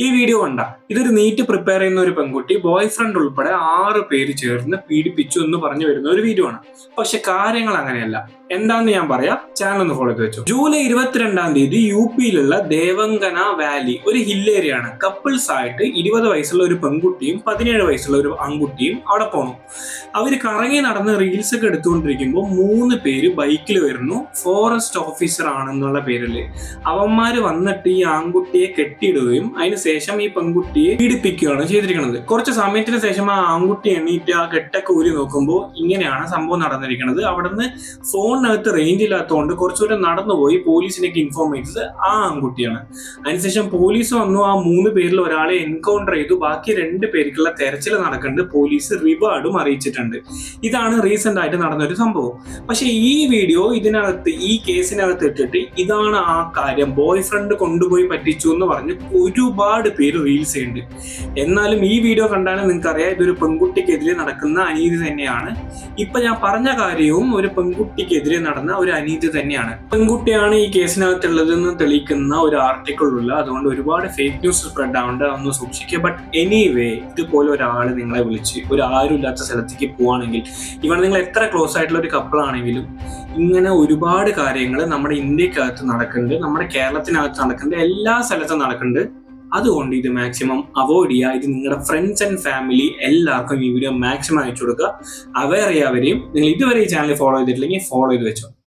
ഈ വീഡിയോ കണ്ട ഇതൊരു നീറ്റ് പ്രിപ്പയർ ചെയ്യുന്ന ഒരു പെൺകുട്ടി ബോയ് ഫ്രണ്ട് ഉൾപ്പെടെ 6 പേര് ചേർന്ന് പീഡിപ്പിച്ചു എന്ന് പറഞ്ഞു വരുന്ന ഒരു വീഡിയോ ആണ്. പക്ഷെ കാര്യങ്ങൾ അങ്ങനെയല്ല. എന്താന്ന് ഞാൻ പറയാം, ചാനൽ ഒന്ന് ഫോളോ ചെയ്ത് വെച്ചു. ജൂലൈ 22-ാം തീയതി യുപിയിലുള്ള ദേവങ്കന വാലി ഒരു ഹിൽ ഏരിയ ആണ്. കപ്പിൾസ് ആയിട്ട് 20 വയസ്സുള്ള ഒരു പെൺകുട്ടിയും 17 വയസ്സുള്ള ഒരു ആൺകുട്ടിയും അവിടെ പോണു. അവര് കറങ്ങി നടന്ന് റീൽസ് ഒക്കെ എടുത്തുകൊണ്ടിരിക്കുമ്പോൾ 3 പേര് ബൈക്കിൽ വരുന്നു. ഫോറസ്റ്റ് ഓഫീസർ ആണെന്നുള്ള പേരില് അവന്മാര് വന്നിട്ട് ഈ ആൺകുട്ടിയെ കെട്ടിയിടുകയും അതിനുശേഷം ഈ പെൺകുട്ടിയെ പീഡിപ്പിക്കുകയാണ് ചെയ്തിരിക്കുന്നത്. കുറച്ച് സമയത്തിന് ശേഷം ആ ആൺകുട്ടി എണീറ്റ് ആ കെട്ടൊക്കെ ഊരി നോക്കുമ്പോൾ ഇങ്ങനെയാണ് സംഭവം നടന്നിരിക്കുന്നത്. അവിടുന്ന് ഫോണിനകത്ത് റേഞ്ച് ഇല്ലാത്തതുകൊണ്ട് കുറച്ചുകൂടെ നടന്നുപോയി പോലീസിനൊക്കെ ഇൻഫോം ചെയ്തത് ആ ആൺകുട്ടിയാണ്. അതിനുശേഷം പോലീസ് വന്നു. ആ 3 പേരിൽ ഒരാളെ എൻകൗണ്ടർ ചെയ്തു. ബാക്കി 2 പേർക്കുള്ള തെരച്ചിൽ നടക്കുന്നുണ്ട്. പോലീസ് റിവാർഡും അറിയിച്ചിട്ടുണ്ട്. ഇതാണ് റീസെന്റ് ആയിട്ട് നടന്ന ഒരു സംഭവം. പക്ഷെ ഈ വീഡിയോ ഇതിനകത്ത് ഈ കേസിനകത്ത് ഇട്ടിട്ട് ഇതാണ് ആ കാര്യം, ബോയ് ഫ്രണ്ട് കൊണ്ടുപോയി പറ്റിച്ചു എന്ന് പറഞ്ഞ് ഒരുപാട് പേര് റീൽസ് ചെയ്യുന്നുണ്ട്. എന്നാലും ഈ വീഡിയോ കണ്ടാലും നിങ്ങൾക്ക് അറിയാം ഇതൊരു പെൺകുട്ടിക്കെതിരെ നടക്കുന്ന അനീതി തന്നെയാണ്. ഇപ്പൊ ഞാൻ പറഞ്ഞ കാര്യവും ഒരു പെൺകുട്ടിക്കെതിരെ നടന്ന ഒരു അനീതി തന്നെയാണ്. പെൺകുട്ടിയാണ് ഈ കേസിനകത്തുള്ളതെന്ന് തെളിയിക്കുന്ന ഒരു ആർട്ടിക്കിൾ ഉള്ള, അതുകൊണ്ട് ഒരുപാട് ഫേക്ക് ന്യൂസ് സ്പ്രെഡ് ആവേണ്ട, ഒന്ന് സൂക്ഷിക്കുക. ബട്ട് എനിവേ, ഇതുപോലെ ഒരാൾ നിങ്ങളെ വിളിച്ച് ഒരു ആരും ഇല്ലാത്ത സ്ഥലത്തേക്ക് പോവാണെങ്കിൽ, ഇവിടെ നിങ്ങൾ എത്ര ക്ലോസ് ആയിട്ടുള്ള ഒരു കപ്പിൾ ആണെങ്കിലും ഇങ്ങനെ ഒരുപാട് കാര്യങ്ങൾ നമ്മുടെ ഇന്ത്യക്കകത്ത് നടക്കുന്നുണ്ട്, നമ്മുടെ കേരളത്തിനകത്ത് നടക്കുന്നുണ്ട്, എല്ലാ സ്ഥലത്തും നടക്കുന്നുണ്ട്. അതുകൊണ്ട് ഇത് മാക്സിമം അവോയ്ഡ് ചെയ്യുക. ഇത് നിങ്ങളുടെ ഫ്രണ്ട്സ് ആൻഡ് ഫാമിലി എല്ലാവർക്കും ഈ വീഡിയോ മാക്സിമം അയച്ചു കൊടുക്കുക. അവരെയും നിങ്ങൾ ഇതുവരെ ഈ ചാനൽ ഫോളോ ചെയ്തിട്ടില്ലെങ്കിൽ ഫോളോ ചെയ്ത് വെച്ചോ.